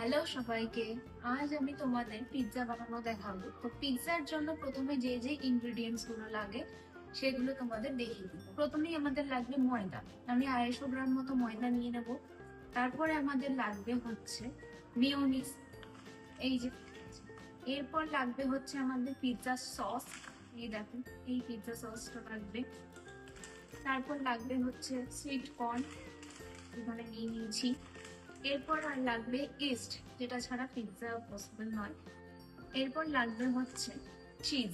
Hello সবাইকে, আজ আমি তোমাদের পিৎজা বানানো দেখাবো। তো পিৎজার জন্য প্রথমে যে যে ইনগ্রেডিয়েন্টস গুলো লাগে সেগুলো তোমাদের দেখিয়ে দিব। প্রথমেই আমাদের লাগবে ময়দা। আমি 250 গ্রাম মতো ময়দা নিয়ে নেব। তারপরে আমাদের লাগবে হচ্ছে মিওনিজ, এই যে। এরপর লাগবে হচ্ছে আমাদের পিৎজা সস, এই দেখো এই পিৎজা সসটা লাগবে। তারপর লাগবে হচ্ছে সুইট কর্ন, এখানে নিয়ে নিয়েছি। এরপর আর লাগবে ইস্ট, যেটা ছাড়া পিৎজা পসিবল নয়। এরপর লাগবে হচ্ছে চিজ,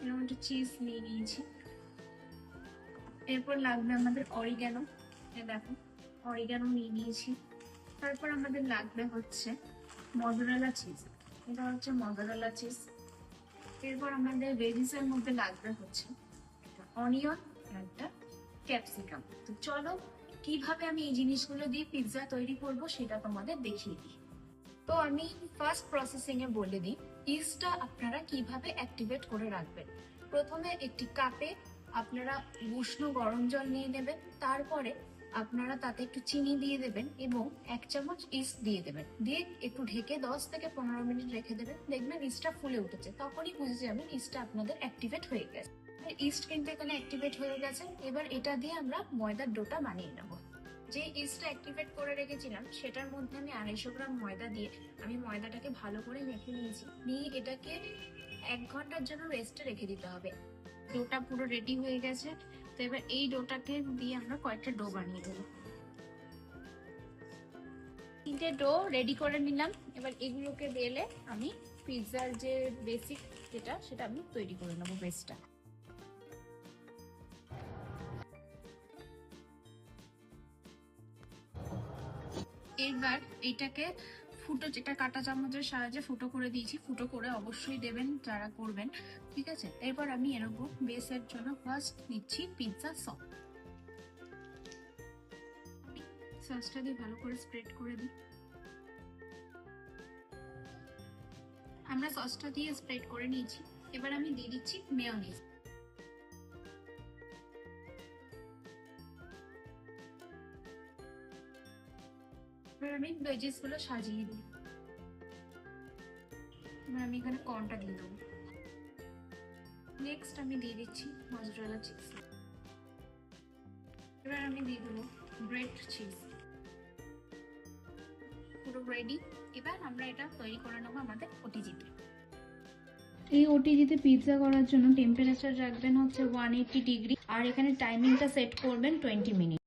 এরকম একটা চিজ নিয়ে নিয়েছি। এরপর লাগবে আমাদের অরিগ্যানো, দেখো অরিগ্যানো নিয়ে নিয়েছি। তারপর আমাদের লাগবে হচ্ছে মজরেলা চিজ, এটা হচ্ছে মজরেলা চিজ। এরপর আমাদের ভেজিসের মধ্যে লাগবে হচ্ছে অনিয়ন আর একটা ক্যাপসিকাম। তো চলো কিভাবে আমি এই জিনিসগুলো দিয়ে পিৎজা তৈরি করব সেটা তোমাদের দেখিয়ে দিই। তো আমি ফার্স্ট প্রসেসিং এ বলে দিই ইস্টটা আপনারা কিভাবে অ্যাক্টিভেট করে রাখবেন। প্রথমে একটি কাপে আপনারা উষ্ণ গরম জল নিয়ে নেবেন। তারপরে আপনারা তাতে একটু চিনি দিয়ে দেবেন এবং 1 চামচ ইস্ট দিয়ে দেবেন। দিয়ে একটু ঢেকে 10 থেকে 15 মিনিট রেখে দেবেন। দেখবেন ইস্টটা ফুলে উঠেছে, তখনই বুঝে যাবেন ইস্টটা আপনাদের অ্যাক্টিভেট হয়ে গেছে। ইস্ট কিন্তু এখানে অ্যাক্টিভেট হয়ে গেছে। এবার এটা দিয়ে আমরা ময়দার ডোটা বানিয়ে নেব। যে ইস্টটা অ্যাক্টিভেট করে রেখেছিলাম সেটার মধ্যে আমি 250 গ্রাম ময়দা দিয়ে আমি ময়দাটাকে ভালো করে মেখে নিয়েছি। নিয়ে এটাকে 1 ঘন্টার জন্য রেস্টে রেখে দিতে হবে। ডোটা পুরো রেডি হয়ে গেছে। তো এবার এই ডোটাকে দিয়ে আমরা কয়েকটা ডো বানিয়ে দেবো। 3টে ডো রেডি করে নিলাম। এবার এগুলোকে বেলে আমি পিৎজার যে বেসিক সেটা আমি তৈরি করে নেবো, বেসটা। এবার এটাকে ফুটো, যেটা কাঁটা চামচের সাহায্যে ফুটো করে দিয়েছি, ফুটো করে অবশ্যই দেবেন যারা করবেন, ঠিক আছে। এরপর আমি এরকম বেসের জন্য ফার্স্ট নিচ্ছি পিৎজা সস। সসটা দিয়ে ভালো করে স্প্রেড করে দিই। আমরা সসটা দিয়ে স্প্রেড করে নিয়েছি। এবার আমি দিয়ে দিচ্ছি মেয়োনিজ। এবার আমি ভেজিস গুলো সাজিয়ে দিই। এবার আমি এখানে কর্নটা দিয়ে দেবো। নেক্সট আমি দিয়ে দিচ্ছি মজরেলা চিজ। এবার আমি দিয়ে দেবো গ্রেট চিজ। পুরো রেডি। এবার আমরা এটা তৈরি করে নেবো আমাদের ওটিজিতে। এই ওটিজিতে পিৎজা করার জন্য টেম্পারেচার রাখবেন হচ্ছে 180 ডিগ্রি, আর এখানে টাইমিংটা সেট করবেন 20 মিনিট।